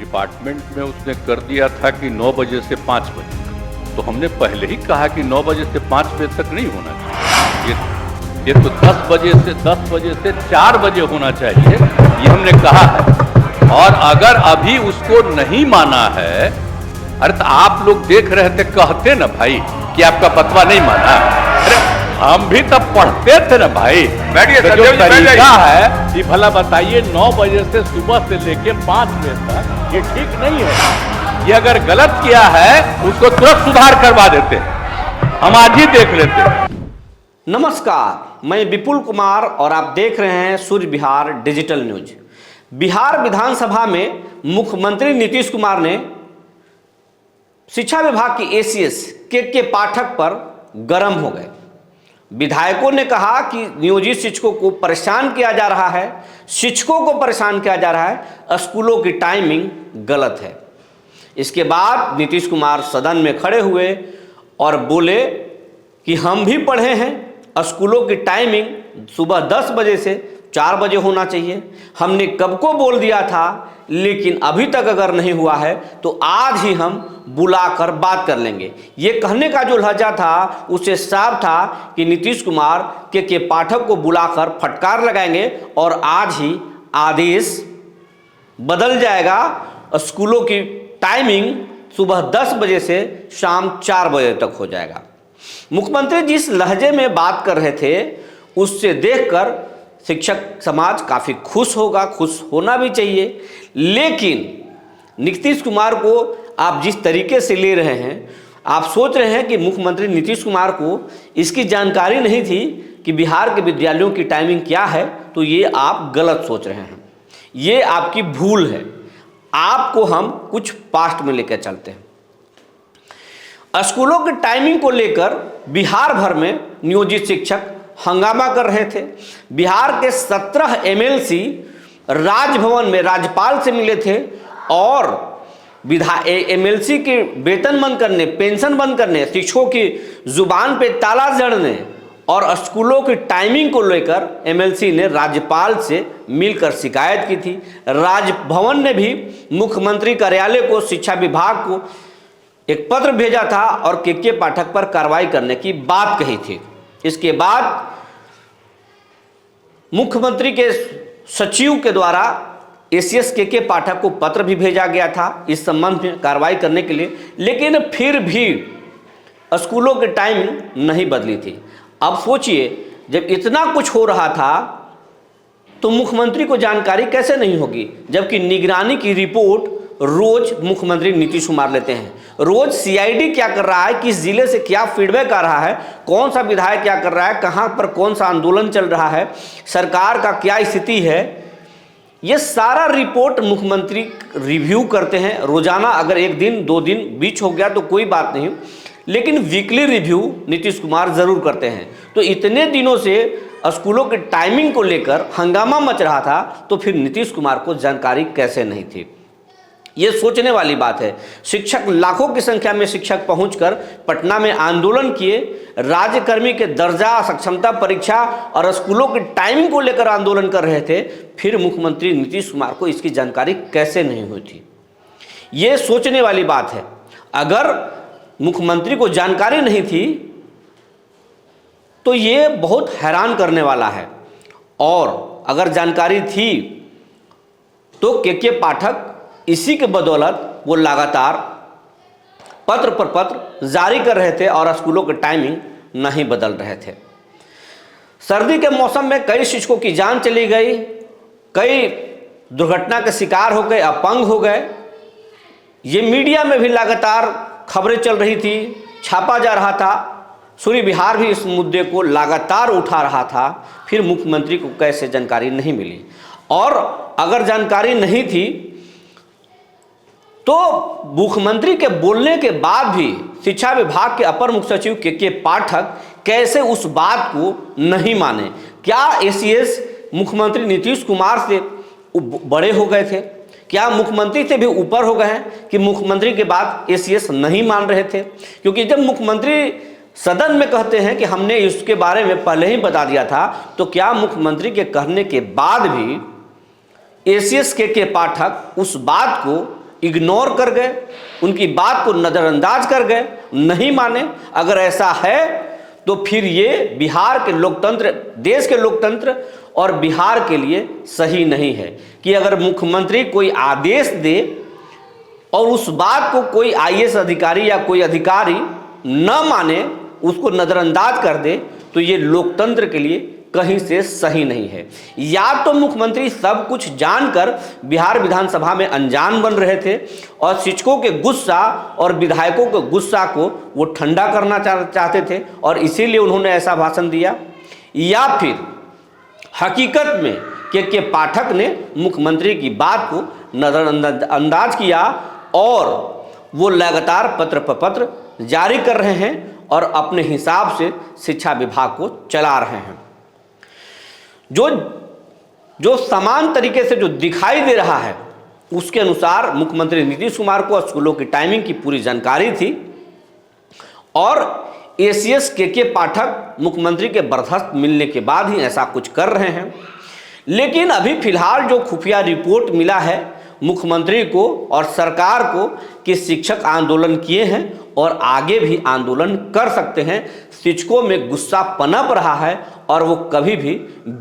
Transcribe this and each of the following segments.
Department में उसने कर दिया था कि 9 बजे से 5 बजे तक। तो हमने पहले ही कहा कि 9 बजे से 5 बजे तक नहीं होना चाहिए, ये तो 10 बजे से 4 बजे होना चाहिए, ये हमने कहा है। और अगर अभी उसको नहीं माना है, अरे तो आप लोग देख रहे थे, कहते ना भाई कि आपका बतवा नहीं माना। अरे हम भी तब पढ़ते थे ना भाई। बैठिए, तो जो तरीका है कि भला बताइए 9 बजे से सुबह से लेके 5 बजे तक, ये ठीक नहीं है। ये अगर गलत किया है उसको तुरंत सुधार करवा देते, हम आज ही देख लेते। नमस्कार, मैं विपुल कुमार और आप देख रहे हैं सूर्य बिहार डिजिटल न्यूज। बिहार विधानसभा में मुख्यमंत्री नीतीश कुमार ने शिक्षा विभाग की एसीएस के पाठक पर गर्म हो गए। विधायकों ने कहा कि नियोजित शिक्षकों को परेशान किया जा रहा है, शिक्षकों को परेशान किया जा रहा है, स्कूलों की टाइमिंग गलत है। इसके बाद नीतीश कुमार सदन में खड़े हुए और बोले कि हम भी पढ़े हैं, स्कूलों की टाइमिंग सुबह 10 बजे से 4 बजे होना चाहिए। हमने कब को बोल दिया था, लेकिन अभी तक अगर नहीं हुआ है तो आज ही हम बुलाकर बात कर लेंगे। ये कहने का जो लहजा था उससे साफ था कि नीतीश कुमार के पाठक को बुलाकर फटकार लगाएंगे और आज ही आदेश बदल जाएगा। स्कूलों की टाइमिंग सुबह 10 बजे से शाम 4 बजे तक हो जाएगा। मुख्यमंत्री जिस लहजे में बात कर रहे थे उससे देखकर शिक्षक समाज काफ़ी खुश होगा, खुश होना भी चाहिए। लेकिन नीतीश कुमार को आप जिस तरीके से ले रहे हैं, आप सोच रहे हैं कि मुख्यमंत्री नीतीश कुमार को इसकी जानकारी नहीं थी कि बिहार के विद्यालयों की टाइमिंग क्या है, तो ये आप गलत सोच रहे हैं, ये आपकी भूल है। आपको हम कुछ पास्ट में लेकर चलते हैं। स्कूलों की टाइमिंग को लेकर बिहार भर में नियोजित शिक्षक हंगामा कर रहे थे। बिहार के 17 एमएलसी राजभवन में राज्यपाल से मिले थे और एमएलसी के वेतन बंद करने, पेंशन बंद करने, शिक्षकों की जुबान पे ताला जड़ने और स्कूलों की टाइमिंग को लेकर एमएलसी ने राज्यपाल से मिलकर शिकायत की थी। राजभवन ने भी मुख्यमंत्री कार्यालय को, शिक्षा विभाग को एक पत्र भेजा था और के पाठक पर कार्रवाई करने की बात कही थी। इसके बाद मुख्यमंत्री के सचिव के द्वारा एसीएस के पाठक को पत्र भी भेजा गया था इस संबंध में कार्रवाई करने के लिए, लेकिन फिर भी स्कूलों की टाइमिंग नहीं बदली थी। अब सोचिए, जब इतना कुछ हो रहा था तो मुख्यमंत्री को जानकारी कैसे नहीं होगी, जबकि निगरानी की रिपोर्ट रोज मुख्यमंत्री नीतीश कुमार लेते हैं। रोज सीआईडी क्या कर रहा है, किस जिले से क्या फीडबैक आ रहा है, कौन सा विधायक क्या कर रहा है, कहां पर कौन सा आंदोलन चल रहा है, सरकार का क्या स्थिति है, ये सारा रिपोर्ट मुख्यमंत्री रिव्यू करते हैं रोजाना। अगर 1 दिन 2 दिन बीच हो गया तो कोई बात नहीं, लेकिन वीकली रिव्यू नीतीश कुमार जरूर करते हैं। तो इतने दिनों से स्कूलों की टाइमिंग को लेकर हंगामा मच रहा था, तो फिर नीतीश कुमार को जानकारी कैसे नहीं थी, ये सोचने वाली बात है। शिक्षक लाखों की संख्या में शिक्षक पहुंचकर पटना में आंदोलन किए, राज्यकर्मी के दर्जा, सक्षमता परीक्षा और स्कूलों की टाइमिंग को लेकर आंदोलन कर रहे थे। फिर मुख्यमंत्री नीतीश कुमार को इसकी जानकारी कैसे नहीं हुई थी, ये सोचने वाली बात है। अगर मुख्यमंत्री को जानकारी नहीं थी तो ये बहुत हैरान करने वाला है, और अगर जानकारी थी तो के पाठक इसी के बदौलत वो लगातार पत्र पर पत्र जारी कर रहे थे और स्कूलों की टाइमिंग नहीं बदल रहे थे। सर्दी के मौसम में कई शिक्षकों की जान चली गई, कई दुर्घटना के शिकार हो गए, अपंग हो गए। ये मीडिया में भी लगातार खबरें चल रही थी, छापा जा रहा था। सूर्य बिहार भी इस मुद्दे को लगातार उठा रहा था। फिर मुख्यमंत्री को कैसे जानकारी नहीं मिली, और अगर जानकारी नहीं थी तो मुख्यमंत्री के बोलने के बाद भी शिक्षा विभाग के अपर मुख्य सचिव के पाठक कैसे उस बात को नहीं माने। क्या एसीएस मुख्यमंत्री नीतीश कुमार से बड़े हो गए थे? क्या मुख्यमंत्री से भी ऊपर हो गए हैं कि मुख्यमंत्री के बात एसीएस नहीं मान रहे थे? क्योंकि जब मुख्यमंत्री सदन में कहते हैं कि हमने इसके बारे में पहले ही बता दिया था, तो क्या मुख्यमंत्री के कहने के बाद भी एसीएस के पाठक उस बात को इग्नोर कर गए, उनकी बात को नज़रअंदाज कर गए, नहीं माने। अगर ऐसा है तो फिर ये बिहार के लोकतंत्र, देश के लोकतंत्र और बिहार के लिए सही नहीं है कि अगर मुख्यमंत्री कोई आदेश दे और उस बात को कोई आईएएस अधिकारी या कोई अधिकारी न माने, उसको नज़रअंदाज कर दे, तो ये लोकतंत्र के लिए कहीं से सही नहीं है। या तो मुख्यमंत्री सब कुछ जानकर बिहार विधानसभा में अनजान बन रहे थे और शिक्षकों के गुस्सा और विधायकों के गुस्सा को वो ठंडा करना चाहते थे और इसीलिए उन्होंने ऐसा भाषण दिया, या फिर हकीकत में के पाठक ने मुख्यमंत्री की बात को नज़रअंदाज किया और वो लगातार पत्र पर पत्र जारी कर रहे हैं और अपने हिसाब से शिक्षा विभाग को चला रहे हैं। जो समान तरीके से जो दिखाई दे रहा है उसके अनुसार मुख्यमंत्री नीतीश कुमार को स्कूलों की टाइमिंग की पूरी जानकारी थी और एसीएस के पाठक मुख्यमंत्री के बर्खास्त मिलने के बाद ही ऐसा कुछ कर रहे हैं। लेकिन अभी फिलहाल जो खुफिया रिपोर्ट मिला है मुख्यमंत्री को और सरकार को कि शिक्षक आंदोलन किए हैं और आगे भी आंदोलन कर सकते हैं, शिक्षकों में गुस्सा पनप रहा है और वो कभी भी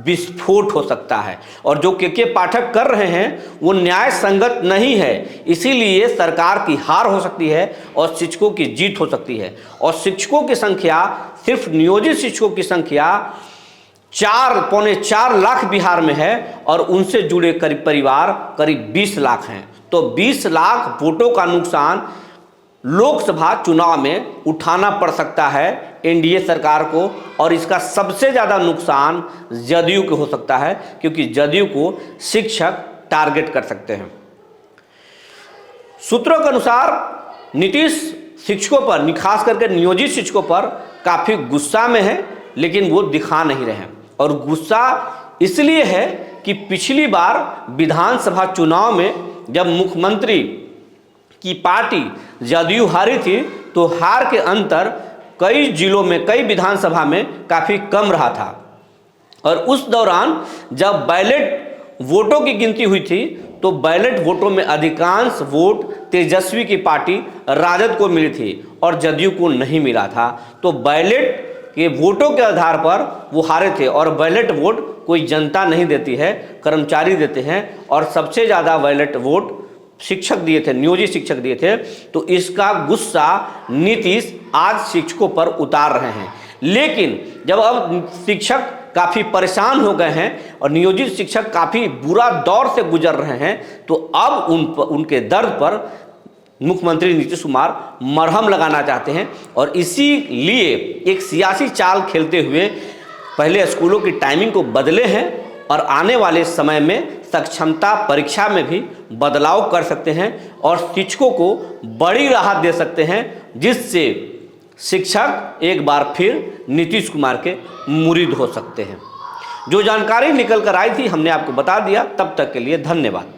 विस्फोट हो सकता है। और जो के पाठक कर रहे हैं वो न्याय संगत नहीं है, इसीलिए सरकार की हार हो सकती है और शिक्षकों की जीत हो सकती है। और शिक्षकों की संख्या, सिर्फ नियोजित शिक्षकों की संख्या 4.25 लाख बिहार में है और उनसे जुड़े करीब परिवार करीब 20 लाख हैं। तो 20 लाख वोटों का नुकसान लोकसभा चुनाव में उठाना पड़ सकता है एनडीए सरकार को और इसका सबसे ज़्यादा नुकसान जदयू को हो सकता है क्योंकि जदयू को शिक्षक टारगेट कर सकते हैं। सूत्रों के अनुसार नीतीश शिक्षकों पर, खास करके नियोजित शिक्षकों पर काफ़ी गुस्सा में है, लेकिन वो दिखा नहीं रहे हैं। और गुस्सा इसलिए है कि पिछली बार विधानसभा चुनाव में जब मुख्यमंत्री की पार्टी जदयू हारी थी तो हार के अंतर कई जिलों में, कई विधानसभा में काफ़ी कम रहा था। और उस दौरान जब बैलेट वोटों की गिनती हुई थी तो बैलेट वोटों में अधिकांश वोट तेजस्वी की पार्टी राजद को मिली थी और जदयू को नहीं मिला था। तो बैलेट के वोटों के आधार पर वो हारे थे और बैलेट वोट कोई जनता नहीं देती है, कर्मचारी देते हैं और सबसे ज़्यादा बैलेट वोट शिक्षक दिए थे, नियोजित शिक्षक दिए थे। तो इसका गुस्सा नीतीश आज शिक्षकों पर उतार रहे हैं। लेकिन जब अब शिक्षक काफ़ी परेशान हो गए हैं और नियोजित शिक्षक काफ़ी बुरा दौर से गुजर रहे हैं तो अब उनके दर्द पर मुख्यमंत्री नीतीश कुमार मरहम लगाना चाहते हैं और इसीलिए एक सियासी चाल खेलते हुए पहले स्कूलों की टाइमिंग को बदले हैं और आने वाले समय में सक्षमता परीक्षा में भी बदलाव कर सकते हैं और शिक्षकों को बड़ी राहत दे सकते हैं, जिससे शिक्षक एक बार फिर नीतीश कुमार के मुरीद हो सकते हैं। जो जानकारी निकल कर आई थी हमने आपको बता दिया। तब तक के लिए धन्यवाद।